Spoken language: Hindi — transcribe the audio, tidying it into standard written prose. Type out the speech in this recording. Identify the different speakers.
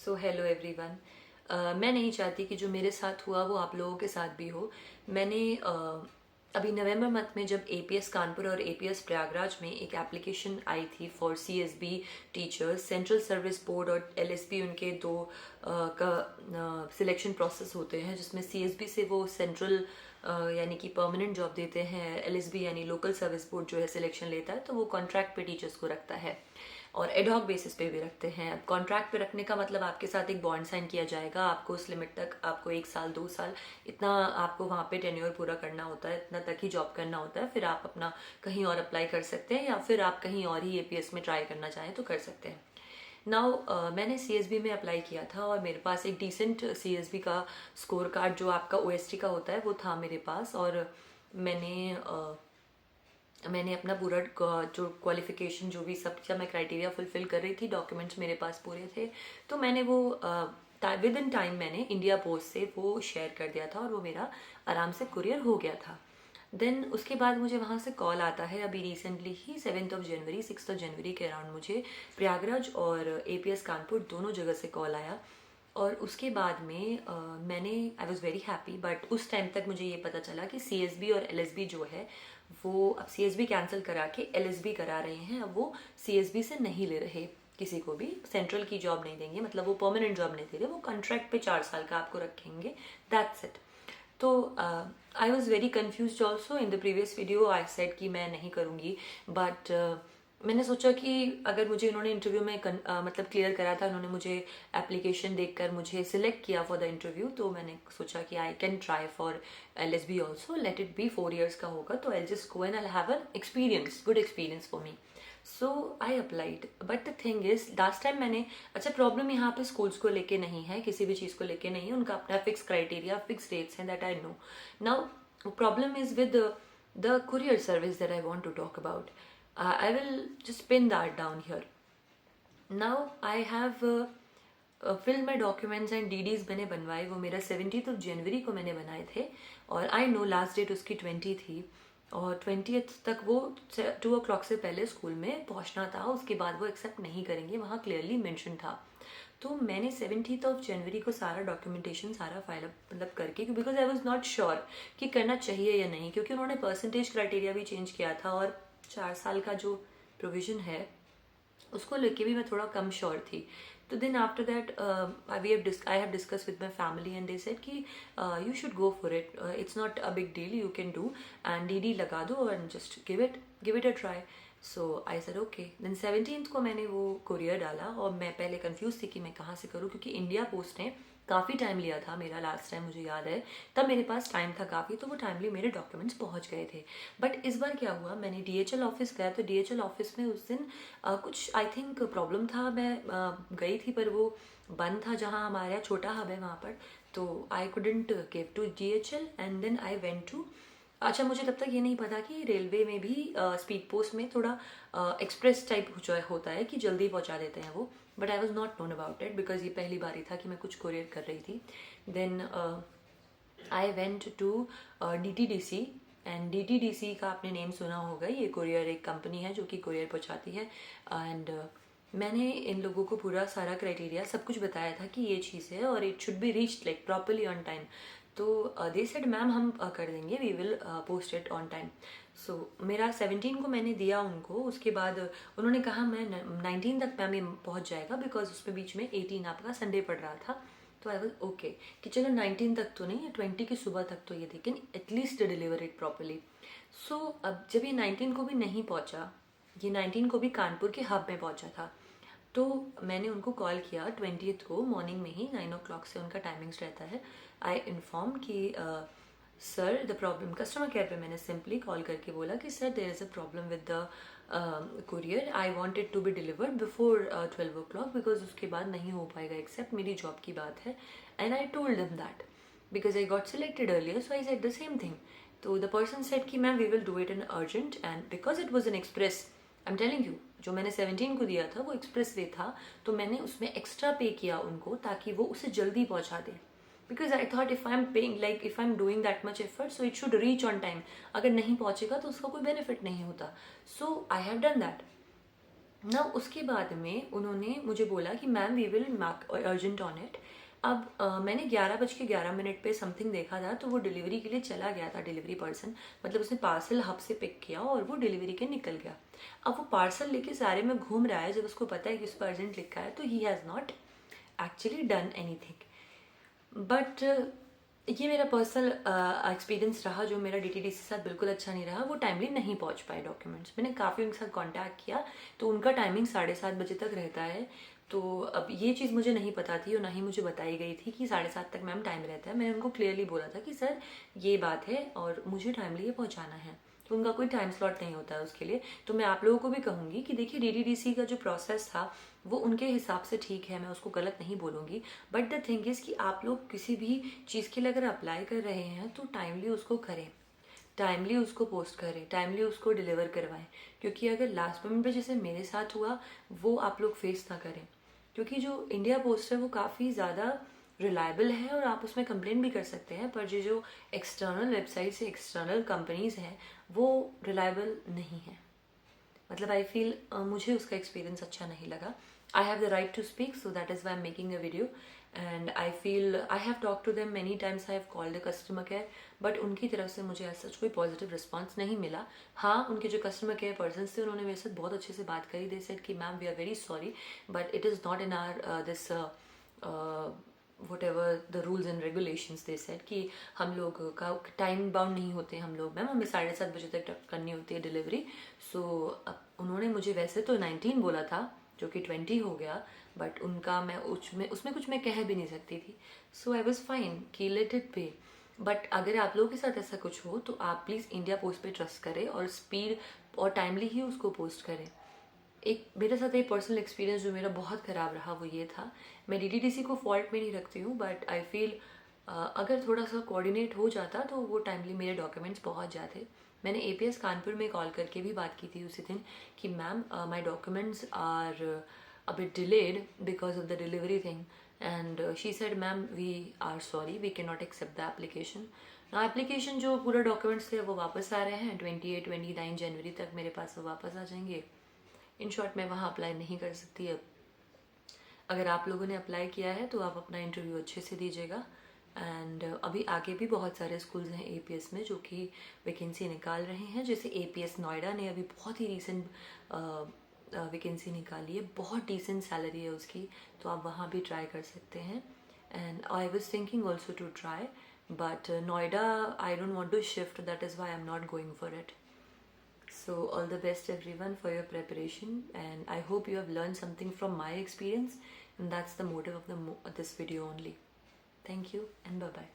Speaker 1: So hello everyone. मैं नहीं चाहती कि जो मेरे साथ हुआ वो आप लोगों के साथ भी हो। मैंने अभी नवंबर मंथ में जब एपीएस कानपुर और एपीएस प्रयागराज में एक एप्लीकेशन आई थी for CSB teachers, central service board और एलएसबी, उनके दो का सिलेक्शन प्रोसेस होते हैं जिसमें सीएसबी से वो सेंट्रल यानी कि परमानेंट जॉब देते हैं, एलएसबी यानी लोकल सर्विस बोर्ड जो है सिलेक्शन लेता है, तो वो कॉन्ट्रैक्ट पे टीचर्स को रखता है और एडहॉक बेसिस पे भी रखते हैं। अब कॉन्ट्रैक्ट पे रखने का मतलब आपके साथ एक बॉन्ड साइन किया जाएगा, आपको उस लिमिट तक, आपको 1 साल 2 साल इतना आपको वहाँ पे टेन्योर पूरा करना होता है, इतना तक ही जॉब करना होता है, फिर आप अपना कहीं और अप्लाई कर सकते हैं या फिर आप कहीं और ही एपीएस में ट्राई करना चाहें तो कर सकते हैं। नाउ मैंने सीएसबी में अप्लाई किया था और मेरे पास एक डिसेंट सीएसबी का स्कोर कार्ड जो आपका ओएसटी का होता है वो था मेरे पास। और मैंने अपना पूरा जो क्वालिफिकेशन जो भी सब क्या मैं क्राइटेरिया फुलफिल कर रही थी, डॉक्यूमेंट्स मेरे पास पूरे थे, तो मैंने वो विद इन टाइम मैंने इंडिया पोस्ट से वो शेयर कर दिया था और वो मेरा आराम से कुरियर हो गया था। देन उसके बाद मुझे वहाँ से कॉल आता है अभी रिसेंटली ही 7 जनवरी 6 जनवरी के अराउंड मुझे प्रयागराज और एपीएस कानपुर दोनों जगह से कॉल आया। और उसके बाद में मैंने I was very happy, but उस टाइम तक मुझे ये पता चला कि सीएसबी और एलएसबी जो है वो अब सीएसबी कैंसिल करा के एलएसबी करा रहे हैं। अब वो सीएसबी से नहीं ले रहे, किसी को भी सेंट्रल की जॉब नहीं देंगे, मतलब वो परमानेंट जॉब नहीं दे रहे, वो कॉन्ट्रैक्ट पे 4 साल का आपको रखेंगे, दैट्स इट। तो I was very confuse also. In the previous video I said कि मैं नहीं करूँगी, बट मैंने सोचा कि अगर मुझे इन्होंने इंटरव्यू में मतलब क्लियर करा था, उन्होंने मुझे एप्लीकेशन देखकर मुझे सिलेक्ट किया फॉर द इंटरव्यू, तो मैंने सोचा कि I can try for LSB also, let it be 4 years का होगा, तो I just go and I have an experience, good experience for me. So I applied, but the thing is last time मैंने, अच्छा प्रॉब्लम यहाँ पे स्कूल्स को लेके नहीं है, किसी भी चीज़ को लेके नहीं है, उनका अपना फिक्स क्राइटेरिया, फिक्स रेट्स हैं, that I know. Now problem is with the courier service that I want to talk about. I will just pin that down here. Now I have filled my documents and DDs मैंने बनवाए, वो मेरा 17 जनवरी को मैंने बनाए थे और आई नो लास्ट डेट उसकी 20 थी और 20th तक वो 2 o'clock से पहले स्कूल में पहुंचना था, उसके बाद वो एक्सेप्ट नहीं करेंगे, वहाँ क्लियरली मेंशन था। तो मैंने 17 जनवरी को सारा डॉक्यूमेंटेशन, सारा फाइल मतलब करके, because I was not sure कि करना चाहिए या नहीं, क्योंकि उन्होंने परसेंटेज क्राइटेरिया भी चेंज किया था और 4 साल का जो प्रोविज़न है उसको लेके भी मैं थोड़ा कम श्योर थी। तो then after that I have discuss with my family and they said कि you should go for it, it's not a big deal, you can do and DD लगा दो and just give it a try. So I said okay. Then 17th को मैंने वो कुरियर डाला और मैं पहले कंफ्यूज थी कि मैं कहाँ से करूँ, क्योंकि इंडिया पोस्ट ने काफ़ी टाइम लिया था मेरा, लास्ट टाइम मुझे याद है, तब मेरे पास टाइम था काफ़ी, तो वो टाइमली मेरे डॉक्यूमेंट्स पहुंच गए थे। बट इस बार क्या हुआ, मैंने डीएचएल ऑफिस गया, तो डीएचएल ऑफिस में उस दिन कुछ आई थिंक प्रॉब्लम था, मैं गई थी पर वो बंद था, जहाँ हमारा छोटा हब है वहाँ पर, तो I couldn't give to DHL and then I went to, अच्छा मुझे तब तक ये नहीं पता कि रेलवे में भी स्पीड पोस्ट में थोड़ा एक्सप्रेस टाइप जो होता है कि जल्दी पहुंचा देते हैं वो, but I was not known about it because ये पहली बार ही था कि मैं कुछ कोरियर कर रही थी। Then I went to DTDC and DTDC का आपने नेम सुना होगा, ये कोरियर एक कंपनी है जो कि कोरियर पहुंचाती है। एंड मैंने इन लोगों को पूरा सारा क्राइटेरिया सब कुछ बताया था कि ये चीज़ है और it should be reached like properly on time. तो दे सेड मैम हम कर देंगे, we will post it on time. So मेरा 17 को मैंने दिया उनको, उसके बाद उन्होंने कहा मैं 19 तक मैम ये पहुँच जाएगा, बिकॉज उसमें बीच में 18 आपका संडे पड़ रहा था। तो आई वॉज ओके कि चलो 19 तक तो नहीं, 20 की सुबह तक तो ये देखें, एटलीस्ट डिलीवर इट प्रॉपरली। सो अब जब ये 19 को भी नहीं पहुँचा, ये 19 को भी कानपुर के हब में पहुँचा था, तो मैंने उनको कॉल किया 20th को मॉर्निंग में ही, 9 o'clock से उनका टाइमिंग्स रहता है। आई इन्फॉर्म कि sir the problem, customer care पे मैंने सिंपली कॉल करके बोला कि sir there is a problem with the courier, I want it to be delivered before 12 o'clock, because उसके बाद नहीं हो पाएगा एक्सेप्ट, मेरी जॉब की बात है। And I told them that because I got selected earlier, so I said the same thing. तो द पर्सन सेड कि ma'am we will do it in urgent, and because it was an express, I am telling you, जो मैंने 17 को दिया था वो एक्सप्रेस वे था, तो मैंने उसमें एक्स्ट्रा पे किया उनको ताकि वो उसे जल्दी पहुंचा दें, because I thought if I am paying, like if I am doing that much effort, so it should reach on time, अगर नहीं पहुंचेगा तो उसका कोई बेनिफिट नहीं होता। So I have done that. ना उसके बाद में उन्होंने मुझे बोला कि ma'am we will mark urgent on it. अब मैंने 11:11 पे समथिंग देखा था, तो वो डिलीवरी के लिए चला गया था डिलीवरी पर्सन, मतलब उसने पार्सल हब से पिक किया और वो डिलीवरी के निकल गया। अब वो पार्सल लेके सारे में घूम रहा है, जब उसको पता है कि उस पर अर्जेंट लिखा है, तो he has not actually done anything. But ये मेरा पर्सनल एक्सपीरियंस रहा, जो मेरा डीटीडीसी के साथ बिल्कुल अच्छा नहीं रहा। वो टाइमली नहीं पहुंच पाए डॉक्यूमेंट्स। मैंने काफ़ी उनके साथ कांटेक्ट किया, तो उनका टाइमिंग 7:30 बजे तक रहता है। तो अब ये चीज़ मुझे नहीं पता थी और ना ही मुझे बताई गई थी कि 7:30 तक मैम टाइम रहता है। मैंने उनको क्लियरली बोला था कि सर ये बात है और मुझे टाइमली ये पहुँचाना है, तो उनका कोई टाइम स्लॉट नहीं होता है उसके लिए। तो मैं आप लोगों को भी कहूँगी कि देखिए डीटीडीसी का जो प्रोसेस था वो उनके हिसाब से ठीक है, मैं उसको गलत नहीं बोलूँगी। बट द थिंग इज़ कि आप लोग किसी भी चीज़ के लिए अगर अप्लाई कर रहे हैं तो टाइमली उसको करें, टाइमली उसको पोस्ट करें, टाइमली उसको डिलीवर करवाएं। क्योंकि अगर लास्ट मोमेंट पे जैसे मेरे साथ हुआ वो आप लोग फेस ना करें। क्योंकि जो इंडिया पोस्ट है वो काफ़ी ज़्यादा रिलायबल है और आप उसमें कंप्लेन भी कर सकते हैं, पर जो एक्सटर्नल वेबसाइट्स या एक्सटर्नल कंपनीज़ हैं वो रिलायबल नहीं है। मतलब आई फील मुझे उसका एक्सपीरियंस अच्छा नहीं लगा। I have the right to speak, so that is why am making a video. And I feel I have talk to them many times, I have called the customer care, but उनकी तरफ से मुझे ऐसा कोई पॉजिटिव रिस्पॉन्स नहीं मिला। हाँ, उनके जो कस्टमर केयर पर्सन थे उन्होंने मेरे साथ बहुत अच्छे से बात करी। दे सेड कि ma'am we are very sorry but it is not in are this whatever the rules and regulations. They said कि हम लोग का टाइम बाउंड नहीं होते हम लोग, मैम हमें 7:30 बजे तक करनी होती है डिलीवरी। सो उन्होंने मुझे वैसे तो 19 बोला था, जो कि 20 हो गया, बट उनका मैं उसमें कुछ मैं कह भी नहीं सकती थी। सो आई वॉज फाइन कि लेट इट पे। बट अगर आप लोगों के साथ ऐसा कुछ हो तो आप प्लीज़ इंडिया पोस्ट पे ट्रस्ट करें और स्पीड और टाइमली ही उसको पोस्ट करें। एक मेरे साथ एक पर्सनल एक्सपीरियंस जो मेरा बहुत ख़राब रहा वो ये था। मैं डीटीडीसी को फॉल्ट में नहीं रखती हूँ, बट आई फील अगर थोड़ा सा कोऑर्डिनेट हो जाता तो वो टाइमली मेरे डॉक्यूमेंट्स पहुँच जाते। मैंने एपीएस कानपुर में कॉल करके भी बात की थी उसी दिन कि ma'am my documents are a bit delayed because of the delivery thing, and she said ma'am we are sorry we can not accept the application. Application जो पूरा डॉक्यूमेंट्स थे वो वापस आ रहे हैं 28-29 जनवरी तक मेरे पास वो वापस आ जाएंगे। इन शॉर्ट मैं वहाँ अप्लाई नहीं कर सकती अब। अगर आप लोगों ने अप्लाई किया है तो आप अपना इंटरव्यू अच्छे से दीजिएगा। एंड अभी आगे भी बहुत सारे स्कूल्स हैं एपीएस में जो कि वैकेंसी निकाल रहे हैं। जैसे एपीएस नोएडा ने अभी बहुत ही रिसेंट वैकेंसी निकाली है, बहुत डिसेंट सैलरी है उसकी, तो आप वहाँ भी ट्राई कर सकते हैं। And I was thinking also to try, but Noida I don't want to shift, that is why I am not going for it. So, all the best everyone for your preparation, and I hope you have learned something from my experience, and that's the motive of this video only. Thank you and bye bye.